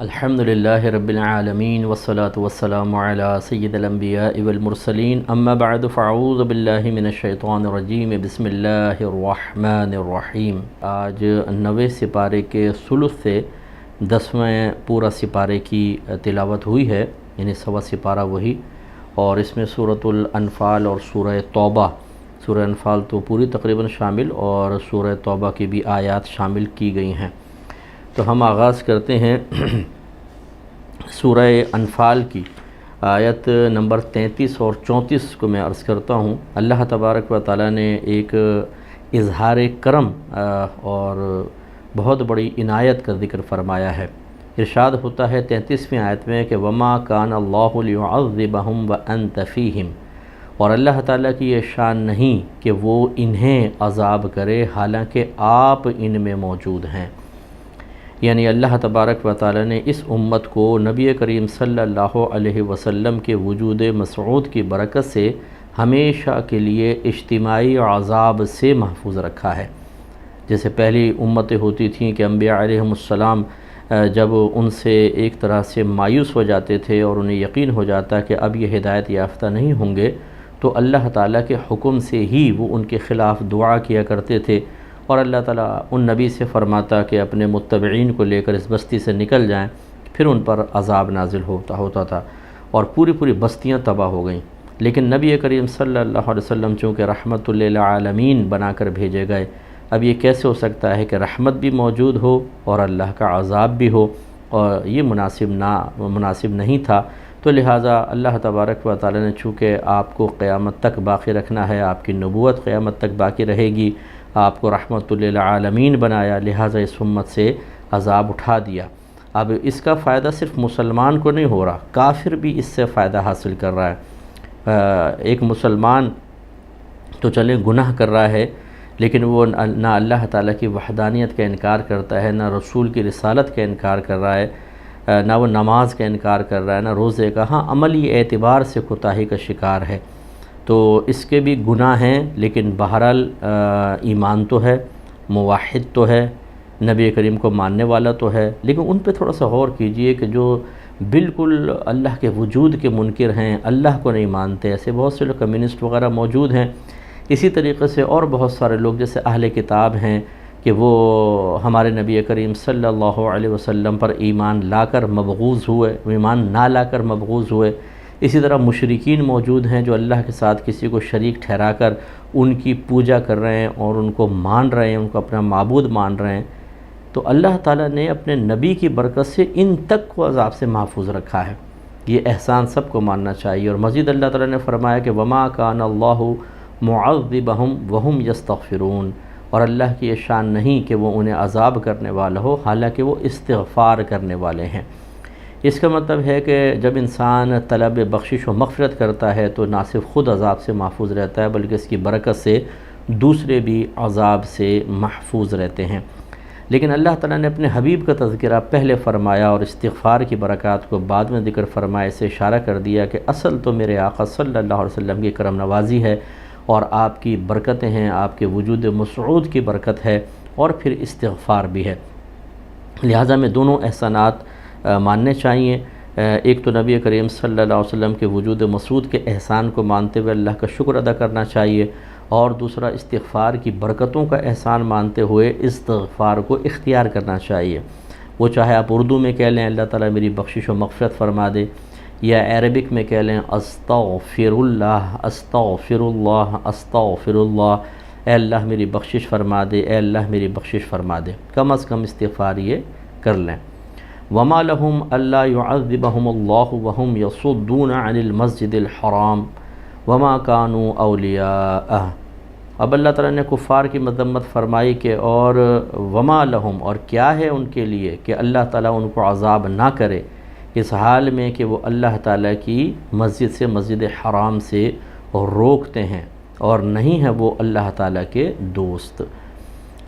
الحمد للہ رب العالمین والصلاة والسلام علی سید الانبیاء والمرسلین اما بعد فاعوذ باللہ من الشیطان الرجیم بسم اللہ الرحمن الرحیم۔ آج 9ویں سپارے کے ثلث سے 10ویں پورا سپارے کی تلاوت ہوئی ہے، یعنی سوا سپارہ وہی، اور اس میں سورۃ الانفال اور سورہ توبہ، سورہ انفال تو پوری تقریباً شامل اور سورہ توبہ کی بھی آیات شامل کی گئی ہیں۔ تو ہم آغاز کرتے ہیں سورہ انفال کی آیت نمبر 33 اور 34 کو میں عرض کرتا ہوں۔ اللہ تبارک و تعالیٰ نے ایک اظہار کرم اور بہت بڑی عنایت کا ذکر فرمایا ہے۔ ارشاد ہوتا ہے 33ویں آیت میں کہ وَمَا كَانَ اللَّهُ لِيُعَذِّبَهُمْ وَأَنْتَ فِيهِمْ، اور اللہ تعالیٰ کی یہ شان نہیں کہ وہ انہیں عذاب کرے حالانکہ آپ ان میں موجود ہیں۔ یعنی اللہ تبارک و تعالیٰ نے اس امت کو نبی کریم صلی اللہ علیہ وسلم کے وجود مسعود کی برکت سے ہمیشہ کے لیے اجتماعی عذاب سے محفوظ رکھا ہے۔ جیسے پہلی امتیں ہوتی تھیں کہ انبیاء علیہم السلام جب ان سے ایک طرح سے مایوس ہو جاتے تھے اور انہیں یقین ہو جاتا کہ اب یہ ہدایت یافتہ نہیں ہوں گے، تو اللہ تعالیٰ کے حکم سے ہی وہ ان کے خلاف دعا کیا کرتے تھے، اور اللہ تعالیٰ ان نبی سے فرماتا کہ اپنے متبعین کو لے کر اس بستی سے نکل جائیں، پھر ان پر عذاب نازل ہوتا تھا اور پوری بستیاں تباہ ہو گئیں۔ لیکن نبی کریم صلی اللہ علیہ وسلم چونکہ رحمت للعالمین بنا کر بھیجے گئے، اب یہ کیسے ہو سکتا ہے کہ رحمت بھی موجود ہو اور اللہ کا عذاب بھی ہو، اور یہ مناسب نہیں تھا۔ تو لہٰذا اللہ تبارک و تعالیٰ نے چونکہ آپ کو قیامت تک باقی رکھنا ہے، آپ کی نبوت قیامت تک باقی رہے گی، آپ کو رحمت للعالمین بنایا، لہٰذا اس امت سے عذاب اٹھا دیا۔ اب اس کا فائدہ صرف مسلمان کو نہیں ہو رہا، کافر بھی اس سے فائدہ حاصل کر رہا ہے۔ ایک مسلمان تو چلیں گناہ کر رہا ہے، لیکن وہ نہ اللہ تعالیٰ کی وحدانیت کا انکار کرتا ہے، نہ رسول کی رسالت کا انکار کر رہا ہے، نہ وہ نماز کا انکار کر رہا ہے، نہ روزے کا، ہاں عملی اعتبار سے کوتاہی کا شکار ہے، تو اس کے بھی گناہ ہیں، لیکن بہرحال ایمان تو ہے، موحد تو ہے، نبی کریم کو ماننے والا تو ہے۔ لیکن ان پہ تھوڑا سا غور کیجئے کہ جو بالکل اللہ کے وجود کے منکر ہیں، اللہ کو نہیں مانتے، ایسے بہت سے لوگ کمیونسٹ وغیرہ موجود ہیں۔ اسی طریقے سے اور بہت سارے لوگ جیسے اہل کتاب ہیں کہ وہ ہمارے نبی کریم صلی اللہ علیہ وسلم پر ایمان لا کر مبغوض ہوئے، ایمان نہ لا کر مبغوض ہوئے۔ اسی طرح مشرکین موجود ہیں جو اللہ کے ساتھ کسی کو شریک ٹھہرا کر ان کی پوجا کر رہے ہیں اور ان کو مان رہے ہیں، ان کو اپنا معبود مان رہے ہیں۔ تو اللہ تعالیٰ نے اپنے نبی کی برکت سے ان تک کو عذاب سے محفوظ رکھا ہے، یہ احسان سب کو ماننا چاہیے۔ اور مزید اللہ تعالیٰ نے فرمایا کہ وَمَا كَانَ اللَّهُ مُعَذِّبَهُمْ وَهُمْ يَسْتَغْفِرُونَ، اور اللہ کی یہ شان نہیں کہ وہ انہیں عذاب کرنے والا ہو حالانکہ وہ استغفار کرنے والے ہیں۔ اس کا مطلب ہے کہ جب انسان طلب بخشش و مغفرت کرتا ہے تو نہ صرف خود عذاب سے محفوظ رہتا ہے بلکہ اس کی برکت سے دوسرے بھی عذاب سے محفوظ رہتے ہیں۔ لیکن اللہ تعالیٰ نے اپنے حبیب کا تذکرہ پہلے فرمایا اور استغفار کی برکات کو بعد میں ذکر فرمایا، اسے اشارہ کر دیا کہ اصل تو میرے آقا صلی اللہ علیہ وسلم کی کرم نوازی ہے اور آپ کی برکتیں ہیں، آپ کے وجود مسعود کی برکت ہے، اور پھر استغفار بھی ہے۔ لہٰذا میں دونوں احسانات ماننے چاہیے، ایک تو نبی کریم صلی اللہ علیہ وسلم کے وجود مسعود کے احسان کو مانتے ہوئے اللہ کا شکر ادا کرنا چاہیے، اور دوسرا استغفار کی برکتوں کا احسان مانتے ہوئے استغفار کو اختیار کرنا چاہیے۔ وہ چاہے آپ اردو میں کہہ لیں اللہ تعالیٰ میری بخشش و مغفرت فرما دے، یا عربک میں کہہ لیں استغفر اللہ استغفر اللہ استغفر اللہ، اے اللہ میری بخشش فرما دے، اے اللہ میری بخشش فرما دے، کم از کم استغفار یہ کر لیں۔ وَمَا لَهُمْ أَلَّا يُعَذِّبَهُمُ اللَّهُ وَهُمْ يَصُدُّونَ عَنِ الْمَسْجِدِ الْحَرَامِ وَمَا كَانُوا أَوْلِيَاءَهُ۔ اب اللہ تعالیٰ نے کفار کی مذمت فرمائی کہ اور وَمَا لَهُمْ، اور کیا ہے ان کے لیے کہ اللہ تعالیٰ ان کو عذاب نہ کرے اس حال میں کہ وہ اللہ تعالیٰ کی مسجد سے، مسجد حرام سے روکتے ہیں اور نہیں ہے وہ اللہ تعالیٰ کے دوست۔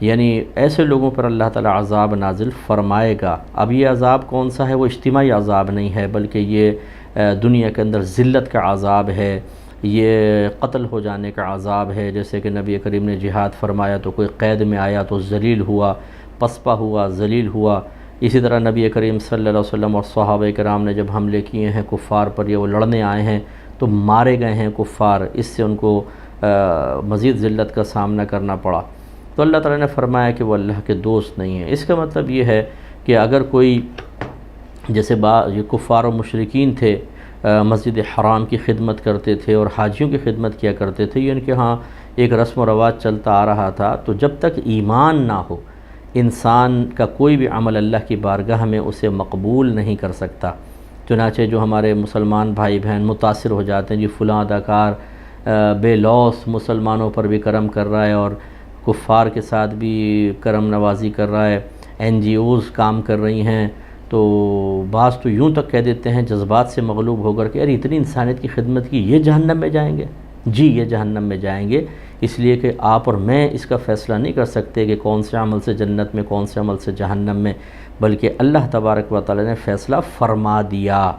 یعنی ایسے لوگوں پر اللہ تعالیٰ عذاب نازل فرمائے گا۔ اب یہ عذاب کون سا ہے؟ وہ اجتماعی عذاب نہیں ہے بلکہ یہ دنیا کے اندر ذلت کا عذاب ہے، یہ قتل ہو جانے کا عذاب ہے۔ جیسے کہ نبی کریم نے جہاد فرمایا تو کوئی قید میں آیا تو ذلیل ہوا، پسپا ہوا، ذلیل ہوا، اسی طرح نبی کریم صلی اللہ علیہ وسلم اور صحابہ کرام نے جب حملے کیے ہیں کفار پر، یہ وہ لڑنے آئے ہیں تو مارے گئے ہیں کفار، اس سے ان کو مزید ذلت کا سامنا کرنا پڑا۔ تو اللہ تعالیٰ نے فرمایا کہ وہ اللہ کے دوست نہیں ہیں۔ اس کا مطلب یہ ہے کہ اگر کوئی جیسے یہ کفار و مشرکین تھے، مسجد حرام کی خدمت کرتے تھے اور حاجیوں کی خدمت کیا کرتے تھے، یہ ان کے ہاں ایک رسم و رواج چلتا آ رہا تھا، تو جب تک ایمان نہ ہو انسان کا کوئی بھی عمل اللہ کی بارگاہ میں اسے مقبول نہیں کر سکتا۔ چنانچہ جو ہمارے مسلمان بھائی بہن متاثر ہو جاتے ہیں، جی فلاں اداکار بے لوث مسلمانوں پر بھی کرم کر رہا ہے اور کفار کے ساتھ بھی کرم نوازی کر رہا ہے، NGOs کام کر رہی ہیں، تو بعض تو یوں تک کہہ دیتے ہیں جذبات سے مغلوب ہو کر کہ یار اتنی انسانیت کی خدمت کی، یہ جہنم میں جائیں گے؟ جی یہ جہنم میں جائیں گے، اس لیے کہ آپ اور میں اس کا فیصلہ نہیں کر سکتے کہ کون سے عمل سے جنت میں، کون سے عمل سے جہنم میں، بلکہ اللہ تبارک و تعالی نے فیصلہ فرما دیا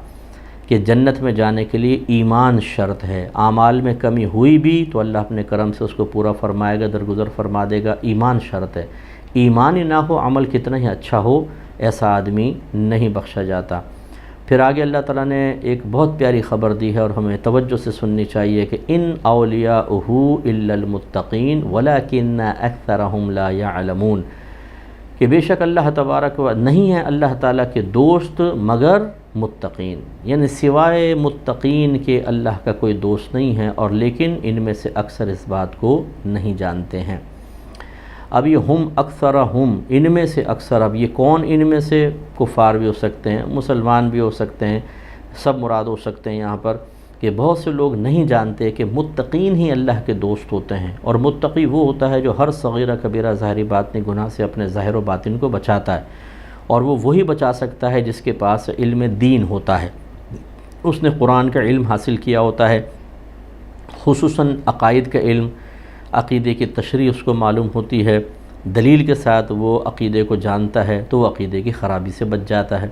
کہ جنت میں جانے کے لیے ایمان شرط ہے۔ اعمال میں کمی ہوئی بھی تو اللہ اپنے کرم سے اس کو پورا فرمائے گا، درگزر فرما دے گا، ایمان شرط ہے۔ ایمان ہی نہ ہو، عمل کتنا ہی اچھا ہو، ایسا آدمی نہیں بخشا جاتا۔ پھر آگے اللہ تعالیٰ نے ایک بہت پیاری خبر دی ہے اور ہمیں توجہ سے سننی چاہیے کہ ان اولیاءہ الا المتقین ولکن اکثرہم لا یعلمون، کہ بے شک اللہ تبارک و نہیں ہے اللہ تعالیٰ کے دوست مگر متقین، یعنی سوائے متقین کے اللہ کا کوئی دوست نہیں ہے، اور لیکن ان میں سے اکثر اس بات کو نہیں جانتے ہیں۔ اب یہ ہم اکثرہم، ان میں سے اکثر، اب یہ کون ان میں سے؟ کفار بھی ہو سکتے ہیں، مسلمان بھی ہو سکتے ہیں، سب مراد ہو سکتے ہیں یہاں پر، کہ بہت سے لوگ نہیں جانتے کہ متقین ہی اللہ کے دوست ہوتے ہیں، اور متقی وہ ہوتا ہے جو ہر صغیرہ کبیرہ ظاہری باطنی گناہ سے اپنے ظاہر و باطن کو بچاتا ہے، اور وہ وہی بچا سکتا ہے جس کے پاس علم دین ہوتا ہے، اس نے قرآن کا علم حاصل کیا ہوتا ہے، خصوصاً عقائد کا علم، عقیدے کی تشریح اس کو معلوم ہوتی ہے، دلیل کے ساتھ وہ عقیدے کو جانتا ہے تو وہ عقیدے کی خرابی سے بچ جاتا ہے۔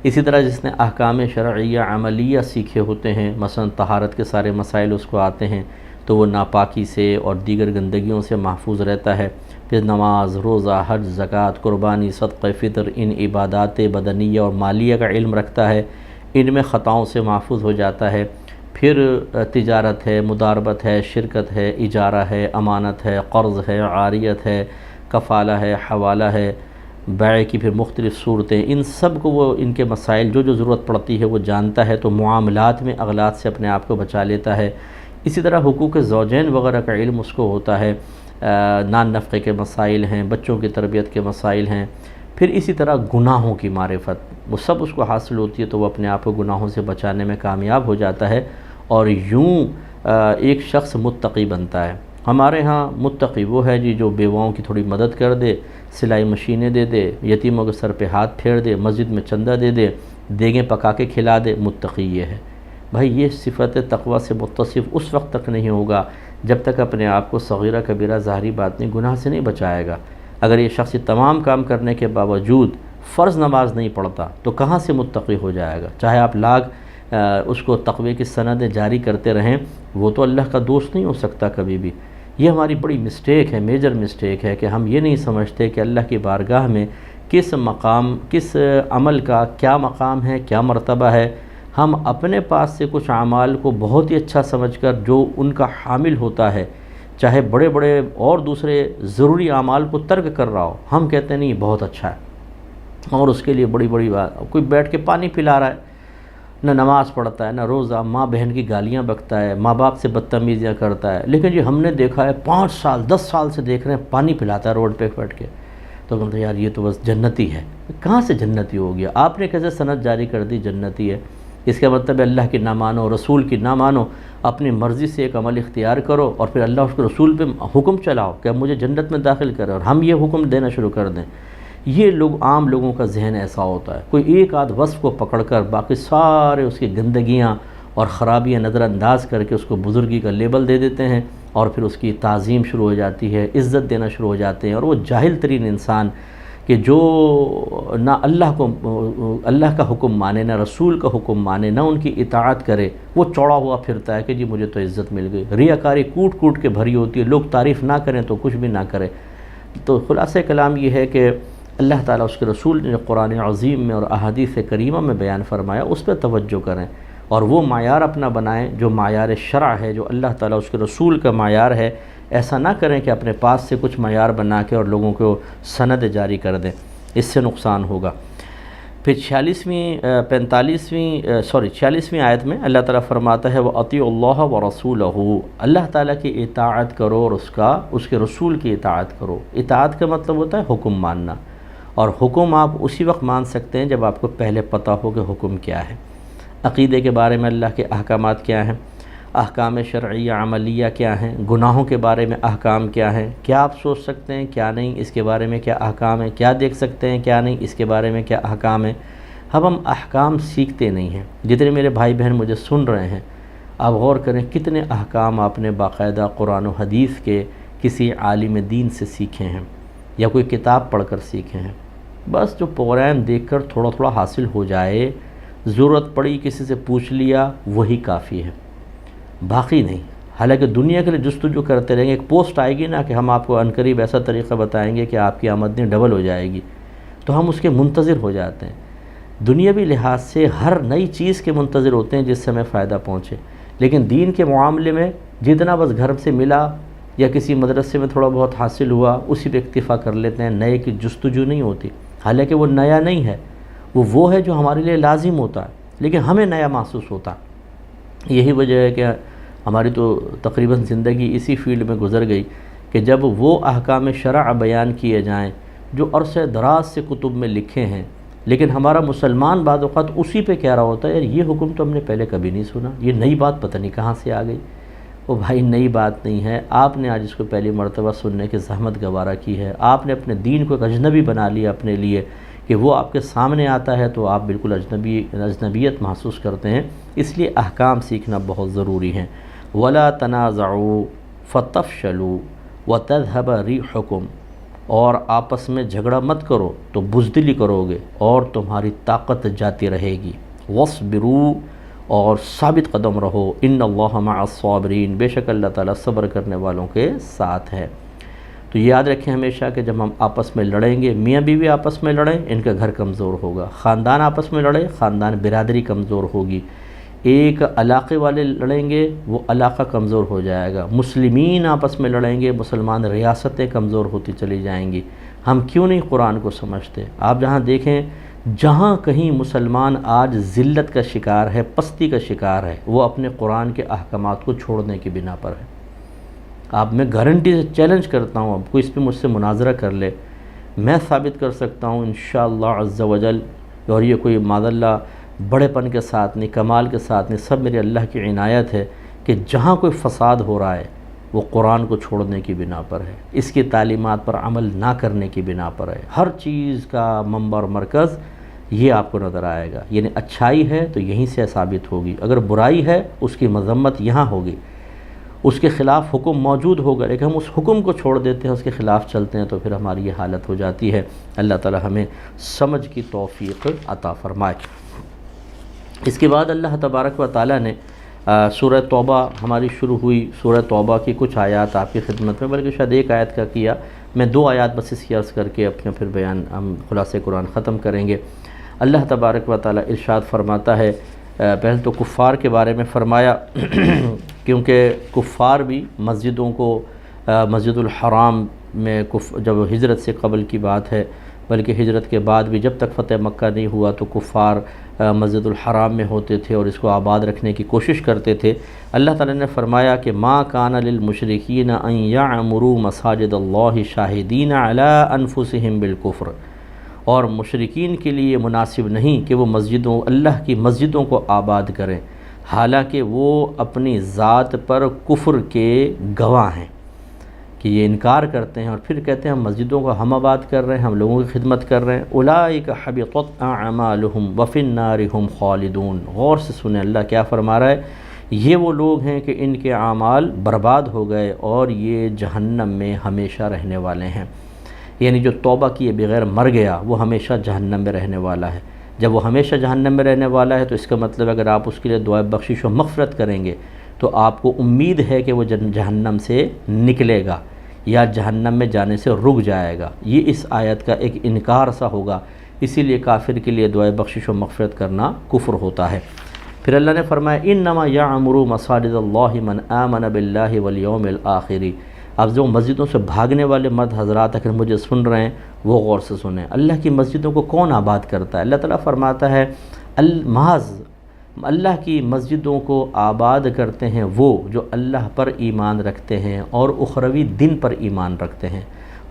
اسی طرح جس نے احکام شرعیہ عملیہ سیکھے ہوتے ہیں، مثلا طہارت کے سارے مسائل اس کو آتے ہیں، تو وہ ناپاکی سے اور دیگر گندگیوں سے محفوظ رہتا ہے۔ پھر نماز، روزہ، حج، زکوٰۃ، قربانی، صدقہ فطر، ان عبادات بدنیہ اور مالیہ کا علم رکھتا ہے، ان میں خطاؤں سے محفوظ ہو جاتا ہے۔ پھر تجارت ہے، مداربت ہے، شرکت ہے، اجارہ ہے، امانت ہے، قرض ہے، عاریت ہے، کفالہ ہے، حوالہ ہے، بیع کی پھر مختلف صورتیں، ان سب کو وہ ان کے مسائل جو ضرورت پڑتی ہے وہ جانتا ہے، تو معاملات میں اغلاط سے اپنے آپ کو بچا لیتا ہے۔ اسی طرح حقوق زوجین وغیرہ کا علم اس کو ہوتا ہے، نان نفقے کے مسائل ہیں، بچوں کی تربیت کے مسائل ہیں، پھر اسی طرح گناہوں کی معرفت، وہ سب اس کو حاصل ہوتی ہے، تو وہ اپنے آپ کو گناہوں سے بچانے میں کامیاب ہو جاتا ہے، اور یوں ایک شخص متقی بنتا ہے۔ ہمارے ہاں متقی وہ ہے جی جو بیواؤں کی تھوڑی مدد کر دے، سلائی مشینیں دے دے، یتیموں کے سر پہ ہاتھ پھیر دے، مسجد میں چندہ دے دے، دیگیں پکا کے کھلا دے، متقی یہ ہے۔ بھائی یہ صفت تقوی سے متصف اس وقت تک نہیں ہوگا جب تک اپنے آپ کو صغیرہ کبیرہ ظاہری باطنی گناہ سے نہیں بچائے گا۔ اگر یہ شخص تمام کام کرنے کے باوجود فرض نماز نہیں پڑھتا تو کہاں سے متقی ہو جائے گا؟ چاہے آپ اس کو تقوی کی سندیں جاری کرتے رہیں، وہ تو اللہ کا دوست نہیں ہو سکتا کبھی بھی۔ یہ ہماری بڑی مسٹیک ہے، میجر مسٹیک ہے کہ ہم یہ نہیں سمجھتے کہ اللہ کی بارگاہ میں کس مقام، کس عمل کا کیا مقام ہے، کیا مرتبہ ہے۔ ہم اپنے پاس سے کچھ اعمال کو بہت ہی اچھا سمجھ کر جو ان کا حامل ہوتا ہے، چاہے بڑے بڑے اور دوسرے ضروری اعمال کو ترک کر رہا ہو، ہم کہتے ہیں نہیں یہ بہت اچھا ہے، اور اس کے لیے بڑی بڑی بات، کوئی بیٹھ کے پانی پلا رہا ہے، نہ نماز پڑھتا ہے، نہ روزہ، ماں بہن کی گالیاں بکتا ہے، ماں باپ سے بدتمیزیاں کرتا ہے، لیکن جی ہم نے دیکھا ہے 5 سال 10 سال سے دیکھ رہے ہیں پانی پلاتا ہے روڈ پہ بیٹھ کے، تو کہتے ہیں یار یہ تو بس جنتی ہے۔ کہاں سے جنتی ہو گیا؟ آپ نے کیسے سند جاری کر دی جنتی ہے؟ اس کا مطلب اللہ کی نہ مانو، رسول کی نہ مانو، اپنی مرضی سے ایک عمل اختیار کرو اور پھر اللہ اس کے رسول پہ حکم چلاؤ کہ اب مجھے جنت میں داخل کرے، اور ہم یہ حکم دینا شروع کر دیں۔ یہ عام لوگوں کا ذہن ایسا ہوتا ہے، کوئی ایک آدھ وصف کو پکڑ کر باقی سارے اس کی گندگیاں اور خرابیاں نظر انداز کر کے اس کو بزرگی کا لیبل دے دیتے ہیں، اور پھر اس کی تعظیم شروع ہو جاتی ہے، عزت دینا شروع ہو جاتے ہیں، اور وہ جاہل ترین انسان کہ جو نہ اللہ کا حکم مانے، نہ رسول کا حکم مانے، نہ ان کی اطاعت کرے، وہ چوڑا ہوا پھرتا ہے کہ جی مجھے تو عزت مل گئی۔ ریاکاری کوٹ کوٹ کے بھری ہوتی ہے، لوگ تعریف نہ کریں تو کچھ بھی نہ کرے۔ تو خلاصہ کلام یہ ہے کہ اللہ تعالیٰ اس کے رسول نے قرآن عظیم میں اور احادیث کریمہ میں بیان فرمایا اس پہ توجہ کریں اور وہ معیار اپنا بنائیں جو معیار شرع ہے، جو اللہ تعالیٰ اس کے رسول کا معیار ہے۔ ایسا نہ کریں کہ اپنے پاس سے کچھ معیار بنا کے اور لوگوں کو سند جاری کر دیں، اس سے نقصان ہوگا۔ پھر 46ویں آیت میں اللہ تعالیٰ فرماتا ہے وَأَطِيعُوا اللَّهَ وَرَسُولَهُ، اللہ تعالیٰ کی اطاعت کرو اور اس کے رسول کی اطاعت کرو۔ اطاعت کا مطلب ہوتا ہے حکم ماننا، اور حکم آپ اسی وقت مان سکتے ہیں جب آپ کو پہلے پتہ ہو کہ حکم کیا ہے۔ عقیدے کے بارے میں اللہ کے احکامات کیا ہیں، احکام شرعیہ عملیہ کیا ہیں، گناہوں کے بارے میں احکام کیا ہیں، کیا آپ سوچ سکتے ہیں کیا نہیں، اس کے بارے میں کیا احکام ہیں، کیا دیکھ سکتے ہیں کیا نہیں، اس کے بارے میں کیا احکام ہیں۔ اب ہم احکام سیکھتے نہیں ہیں۔ جتنے میرے بھائی بہن مجھے سن رہے ہیں، آپ غور کریں کتنے احکام آپ نے باقاعدہ قرآن و حدیث کے کسی عالم دین سے سیکھے ہیں یا کوئی کتاب پڑھ کر سیکھے ہیں۔ بس جو پروگرام دیکھ کر تھوڑا تھوڑا حاصل ہو جائے، ضرورت پڑی کسی سے پوچھ لیا، وہی کافی ہے، باقی نہیں۔ حالانکہ دنیا کے لیے جستجو کرتے رہیں گے، ایک پوسٹ آئے گی نا کہ ہم آپ کو عنقریب ایسا طریقہ بتائیں گے کہ آپ کی آمدنی ڈبل ہو جائے گی، تو ہم اس کے منتظر ہو جاتے ہیں۔ دنیاوی لحاظ سے ہر نئی چیز کے منتظر ہوتے ہیں جس سے ہمیں فائدہ پہنچے، لیکن دین کے معاملے میں جتنا بس گھر سے ملا یا کسی مدرسے میں تھوڑا بہت حاصل ہوا اسی پہ اکتفا کر لیتے ہیں، نئے کی جستجو نہیں ہوتی۔ حالانکہ وہ نیا نہیں ہے، وہ ہے جو ہمارے لیے لازم ہوتا ہے، لیکن ہمیں نیا محسوس ہوتا ہے۔ یہی وجہ ہے کہ ہماری تو تقریباً زندگی اسی فیلڈ میں گزر گئی کہ جب وہ احکام شرع بیان کیے جائیں جو عرصہ دراز سے کتب میں لکھے ہیں، لیکن ہمارا مسلمان بعض اوقات اسی پہ کہہ رہا ہوتا ہے یار یہ حکم تو ہم نے پہلے کبھی نہیں سنا، یہ نئی بات پتہ نہیں کہاں سے آ گئی۔ وہ بھائی نئی بات نہیں ہے، آپ نے آج اس کو پہلی مرتبہ سننے کی زحمت گوارا کی ہے، آپ نے اپنے دین کو ایک اجنبی بنا لیا اپنے لیے کہ وہ آپ کے سامنے آتا ہے تو آپ بالکل اجنبیت محسوس کرتے ہیں۔ اس لیے احکام سیکھنا بہت ضروری ہے۔ وَلَا تَنَازَعُوا فَتَفْشَلُوا وَتَذْهَبَ رِيحُكُمْ، اور آپس میں جھگڑا مت کرو تو بزدلی کرو گے اور تمہاری طاقت جاتی رہے گی۔ وَاصْبِرُوا، اور ثابت قدم رہو، إِنَّ اللَّهَ مَعَ الصَّابِرِينَ، بے شک اللہ تعالیٰ صبر کرنے والوں کے ساتھ ہے۔ تو یاد رکھیں ہمیشہ کہ جب ہم آپس میں لڑیں گے، میاں بیوی آپس میں لڑیں، ان کا گھر کمزور ہوگا، خاندان آپس میں لڑے، خاندان برادری کمزور ہوگی، ایک علاقے والے لڑیں گے وہ علاقہ کمزور ہو جائے گا، مسلمین آپس میں لڑیں گے، مسلمان ریاستیں کمزور ہوتی چلی جائیں گی۔ ہم کیوں نہیں قرآن کو سمجھتے؟ آپ جہاں دیکھیں جہاں کہیں مسلمان آج ذلت کا شکار ہے، پستی کا شکار ہے، وہ اپنے قرآن کے احکامات کو چھوڑنے کی بنا پر ہے۔ آپ میں گارنٹی سے چیلنج کرتا ہوں، اب کوئی اس پہ مجھ سے مناظرہ کر لے، میں ثابت کر سکتا ہوں انشاءاللہ عز وجل، اور یہ کوئی معذاللہ بڑے پن کے ساتھ نہیں، کمال کے ساتھ نہیں، سب میرے اللہ کی عنایت ہے کہ جہاں کوئی فساد ہو رہا ہے وہ قرآن کو چھوڑنے کی بنا پر ہے، اس کی تعلیمات پر عمل نہ کرنے کی بنا پر ہے۔ ہر چیز کا منبع اور مرکز یہ آپ کو نظر آئے گا، یعنی اچھائی ہے تو یہیں سے ثابت ہوگی، اگر برائی ہے اس کی مذمت یہاں ہوگی، اس کے خلاف حکم موجود ہوگا، لیکن ہم اس حکم کو چھوڑ دیتے ہیں، اس کے خلاف چلتے ہیں، تو پھر ہماری یہ حالت ہو جاتی ہے۔ اللہ تعالی ہمیں سمجھ کی توفیق عطا فرمائے۔ اس کے بعد اللہ تبارک و تعالی نے سورہ توبہ ہماری شروع ہوئی، سورہ توبہ کی کچھ آیات آپ کی خدمت میں، بلکہ شاید ایک آیت کا کیا، میں 2 آیات بس اس کی عرض کر کے اپنا پھر بیان ہم خلاصہ قرآن ختم کریں گے۔ اللہ تبارک و تعالی ارشاد فرماتا ہے، پہلے تو کفار کے بارے میں فرمایا کیونکہ کفار بھی مسجدوں کو، مسجد الحرام میں جب ہجرت سے قبل کی بات ہے، بلکہ ہجرت کے بعد بھی جب تک فتح مکہ نہیں ہوا تو کفار مسجد الحرام میں ہوتے تھے اور اس کو آباد رکھنے کی کوشش کرتے تھے۔ اللہ تعالیٰ نے فرمایا کہ ما کان للمشرکین ان یعمروا مساجد اللہ شاہدین علی انفسہم بالکفر، اور مشرکین کے لیے مناسب نہیں کہ وہ اللہ کی مسجدوں کو آباد کریں حالانکہ وہ اپنی ذات پر کفر کے گواہ ہیں، کہ یہ انکار کرتے ہیں اور پھر کہتے ہیں ہم مسجدوں کو ہم آباد کر رہے ہیں، ہم لوگوں کی خدمت کر رہے ہیں۔ اولئک حبطت اعمالہم وفی النار ہم خالدون، غور سے سنیں اللہ کیا فرما رہا ہے، یہ وہ لوگ ہیں کہ ان کے اعمال برباد ہو گئے اور یہ جہنم میں ہمیشہ رہنے والے ہیں، یعنی جو توبہ کیے بغیر مر گیا وہ ہمیشہ جہنم میں رہنے والا ہے۔ جب وہ ہمیشہ جہنم میں رہنے والا ہے تو اس کا مطلب اگر آپ اس کے لیے دعائے بخشش و مغفرت کریں گے تو آپ کو امید ہے کہ وہ جہنم سے نکلے گا، یا جہنم میں جانے سے رک جائے گا۔ یہ اس آیت کا ایک انکار سا ہوگا، اسی لیے کافر کے لیے دعائے بخشش و مغفرت کرنا کفر ہوتا ہے۔ پھر اللہ نے فرمایا انما یعمر مساجد اللہ من آمن باللہ والیوم الآخر۔ اب جو مسجدوں سے بھاگنے والے مرد حضرات اگر مجھے سن رہے ہیں وہ غور سے سنیں، اللہ کی مسجدوں کو کون آباد کرتا ہے؟ اللہ تعالیٰ فرماتا ہے محض اللہ کی مسجدوں کو آباد کرتے ہیں وہ جو اللہ پر ایمان رکھتے ہیں اور اخروی دن پر ایمان رکھتے ہیں،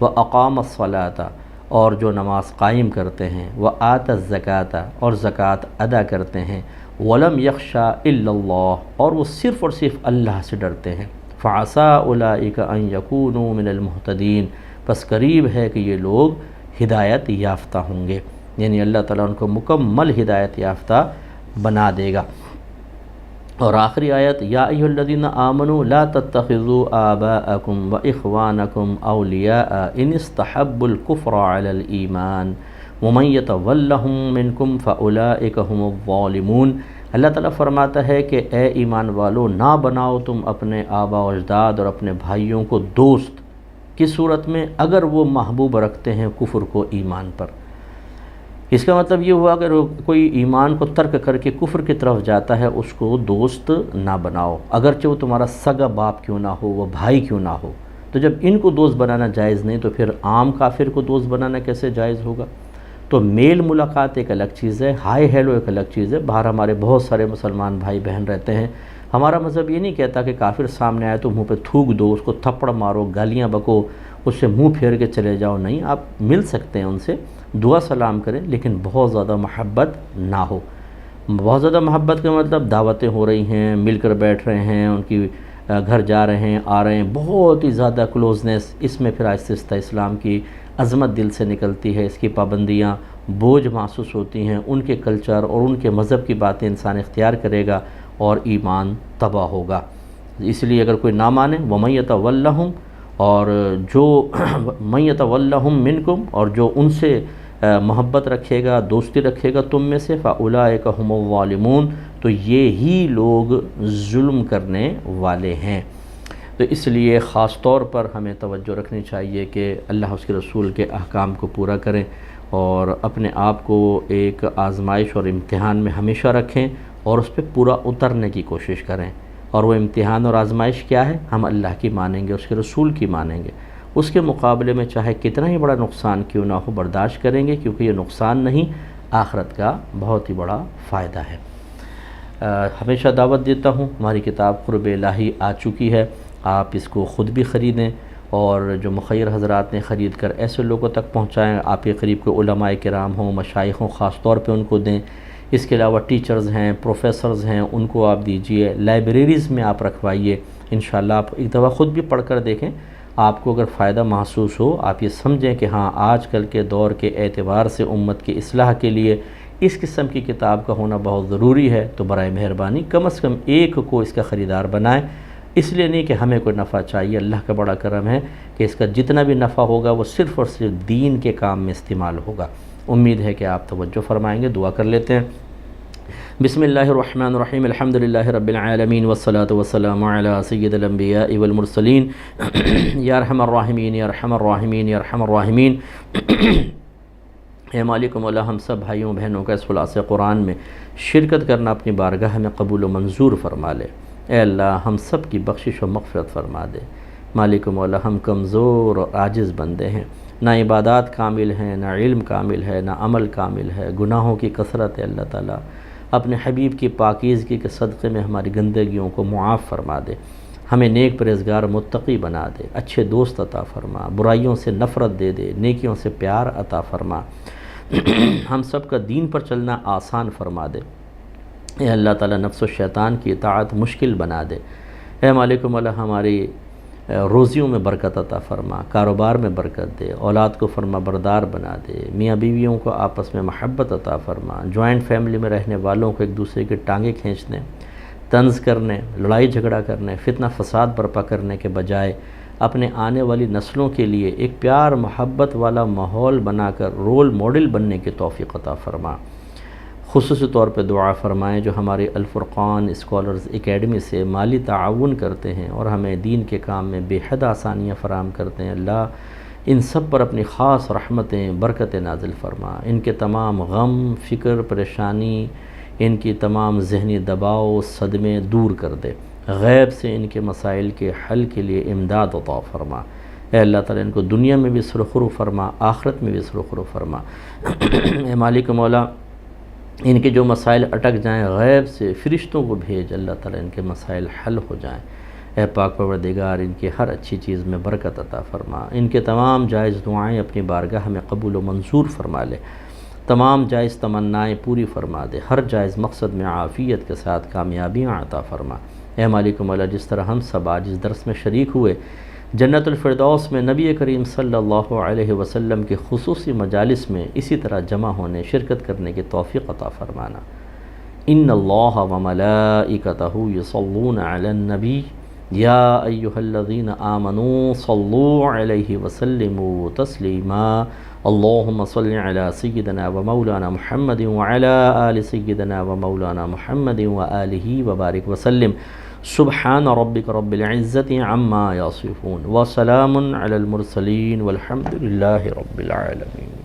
وَأَقَامَ الصَّلَاةَ اور جو نماز قائم کرتے ہیں، وَآتَ الزَّكَاةَ اور زکوٰۃ ادا کرتے ہیں، وَلَمْ يَخْشَىٰ إِلَّا اللَّهُ اور وہ صرف اور صرف اللہ سے ڈرتے ہیں، فَعَسَىٰ أُولَٰئِكَ أَن يَكُونُوا مِنَ الْمُهْتَدِينَ بس قریب ہے کہ یہ لوگ ہدایت یافتہ ہوں گے، یعنی اللہ تعالیٰ ان کو مکمل ہدایت یافتہ بنا دے گا۔ اور آخری آیت یا ایھا الذین آمنوا لا تتخذوا آباءکم واخوانکم اولیاء ان استحبوا الکفر علی الایمان ومن یتولہم منکم فاولئک هم الظالمون۔ اللہ تعالیٰ فرماتا ہے کہ اے ایمان والو نہ بناؤ تم اپنے آبا و اجداد اور اپنے بھائیوں کو دوست، کس صورت میں؟ اگر وہ محبوب رکھتے ہیں کفر کو ایمان پر۔ اس کا مطلب یہ ہوا کہ کوئی ایمان کو ترک کر کے کفر کی طرف جاتا ہے اس کو دوست نہ بناؤ، اگرچہ وہ تمہارا سگا باپ کیوں نہ ہو، وہ بھائی کیوں نہ ہو۔ تو جب ان کو دوست بنانا جائز نہیں تو پھر عام کافر کو دوست بنانا کیسے جائز ہوگا؟ تو میل ملاقات ایک الگ چیز ہے، ہائی ہیلو ایک الگ چیز ہے۔ باہر ہمارے بہت سارے مسلمان بھائی بہن رہتے ہیں، ہمارا مذہب یہ نہیں کہتا کہ کافر سامنے آئے تو منہ پہ تھوک دو، اس کو تھپڑ مارو، گالیاں بکو، اس سے منہ پھیر کے چلے جاؤ، نہیں، آپ مل سکتے ہیں ان سے، دعا سلام کریں، لیکن بہت زیادہ محبت نہ ہو۔ بہت زیادہ محبت کا مطلب دعوتیں ہو رہی ہیں، مل کر بیٹھ رہے ہیں، ان کی گھر جا رہے ہیں، آ رہے ہیں، بہت ہی زیادہ کلوزنس، اس میں پھر آہستہ آہستہ اسلام کی عظمت دل سے نکلتی ہے، اس کی پابندیاں بوجھ محسوس ہوتی ہیں، ان کے کلچر اور ان کے مذہب کی باتیں انسان اختیار کرے گا اور ایمان تباہ ہوگا۔ اس لیے اگر کوئی نہ مانے وَمَن يَتَوَلَّهُمْ اور جو مَن يَتَوَلَّهُمْ مِنْكُمْ اور جو ان سے محبت رکھے گا، دوستی رکھے گا تم میں سے، فَأُولَٰئِكَ هُمُ الظَّالِمُونَ تو یہی لوگ ظلم کرنے والے ہیں۔ تو اس لیے خاص طور پر ہمیں توجہ رکھنی چاہیے کہ اللہ اس کے رسول کے احکام کو پورا کریں اور اپنے آپ کو ایک آزمائش اور امتحان میں ہمیشہ رکھیں اور اس پہ پورا اترنے کی کوشش کریں۔ اور وہ امتحان اور آزمائش کیا ہے؟ ہم اللہ کی مانیں گے، اس کے رسول کی مانیں گے، اس کے مقابلے میں چاہے کتنا ہی بڑا نقصان کیوں نہ ہو برداشت کریں گے، کیونکہ یہ نقصان نہیں، آخرت کا بہت ہی بڑا فائدہ ہے۔ ہمیشہ دعوت دیتا ہوں، ہماری کتاب قرب الہی آ چکی ہے، آپ اس کو خود بھی خریدیں اور جو مخیر حضرات نے خرید کر ایسے لوگوں تک پہنچائیں، آپ کے قریب کے علماء کرام ہوں، مشائخ ہوں، خاص طور پہ ان کو دیں۔ اس کے علاوہ ٹیچرز ہیں، پروفیسرز ہیں، ان کو آپ دیجئے، لائبریریز میں آپ رکھوائیے، انشاءاللہ آپ ایک دفعہ خود بھی پڑھ کر دیکھیں، آپ کو اگر فائدہ محسوس ہو، آپ یہ سمجھیں کہ ہاں آج کل کے دور کے اعتبار سے امت کی اصلاح کے لیے اس قسم کی کتاب کا ہونا بہت ضروری ہے، تو برائے مہربانی کم از کم ایک کو اس کا خریدار بنائیں۔ اس لیے نہیں کہ ہمیں کوئی نفع چاہیے، اللہ کا بڑا کرم ہے کہ اس کا جتنا بھی نفع ہوگا وہ صرف اور صرف دین کے کام میں استعمال ہوگا۔ امید ہے کہ آپ توجہ فرمائیں گے، دعا کر لیتے ہیں۔ بسم اللہ الرحمن الرحیم، الحمدللہ رب العالمین والصلاة والسلام علی سید الانبیاء والمرسلین، یا ارحم الراحمین یا ارحم الراحمین یا ارحم الراحمین۔ اے مالک مولا، ہم سب بھائیوں بہنوں کا اس خلاصہ قرآن میں شرکت کرنا اپنی بارگاہ میں قبول و منظور فرما لے۔ اے اللہ ہم سب کی بخشش و مغفرت فرما دے۔ مالک مولا، ہم کمزور اور عاجز بندے ہیں، نہ عبادات کامل ہیں، نہ علم کامل ہے، نہ عمل کامل ہے، گناہوں کی کثرت ہے۔ اللہ تعالیٰ اپنے حبیب کی پاکیزگی کے صدقے میں ہماری گندگیوں کو معاف فرما دے، ہمیں نیک پرہیزگار متقی بنا دے، اچھے دوست عطا فرما، برائیوں سے نفرت دے دے، نیکیوں سے پیار عطا فرما، ہم سب کا دین پر چلنا آسان فرما دے۔ اے اللہ تعالیٰ نفس و شیطان کی اطاعت مشکل بنا دے۔ اے مالک مولا، ہماری روزیوں میں برکت عطا فرما، کاروبار میں برکت دے، اولاد کو فرما بردار بنا دے، میاں بیویوں کو آپس میں محبت عطا فرما، جوائنٹ فیملی میں رہنے والوں کو ایک دوسرے کی ٹانگیں کھینچنے، طنز کرنے، لڑائی جھگڑا کرنے، فتنہ فساد برپا کرنے کے بجائے اپنے آنے والی نسلوں کے لیے ایک پیار محبت والا ماحول بنا کر رول ماڈل بننے کی توفیق عطا فرما۔ خصوصی طور پہ دعا فرمائیں جو ہماری الفرقان اسکالرز اکیڈمی سے مالی تعاون کرتے ہیں اور ہمیں دین کے کام میں بے حد آسانیاں فراہم کرتے ہیں۔ اللہ ان سب پر اپنی خاص رحمتیں برکتیں نازل فرما، ان کے تمام غم، فکر، پریشانی، ان کی تمام ذہنی دباؤ، صدمے دور کر دے، غیب سے ان کے مسائل کے حل کے لیے امداد عطا فرما۔ اے اللہ تعالیٰ ان کو دنیا میں بھی سرخرو فرما، آخرت میں بھی سرخرو فرما۔ اے مالک مولا، ان کے جو مسائل اٹک جائیں غیب سے فرشتوں کو بھیج، اللہ تعالیٰ ان کے مسائل حل ہو جائیں۔ اے پاک پروردگار، ان کی ہر اچھی چیز میں برکت عطا فرما، ان کے تمام جائز دعائیں اپنی بارگاہ میں قبول و منظور فرما لے، تمام جائز تمنائیں پوری فرما دے، ہر جائز مقصد میں عافیت کے ساتھ کامیابیاں عطا فرما۔ اے مالک مولا، جس طرح ہم سب آج اس درس میں شریک ہوئے، جنت الفردوس میں نبی کریم صلی اللہ علیہ وسلم کے خصوصی مجالس میں اسی طرح جمع ہونے، شرکت کرنے کی توفیق عطا فرمانا۔ ان اللہ وملائکتہ یصلون علی النبی یا ایہا الذین آمنوا صلوا علیہ وسلموا تسلیما۔ اللہم صل علی سیدنا و مولانا محمد وعلی آل سیدنا و مولانا محمد وآلہ وبارک وسلم۔ سبحان ربک رب العزت عما یصفون وسلام علی المرسلین والحمد للہ رب العالمین۔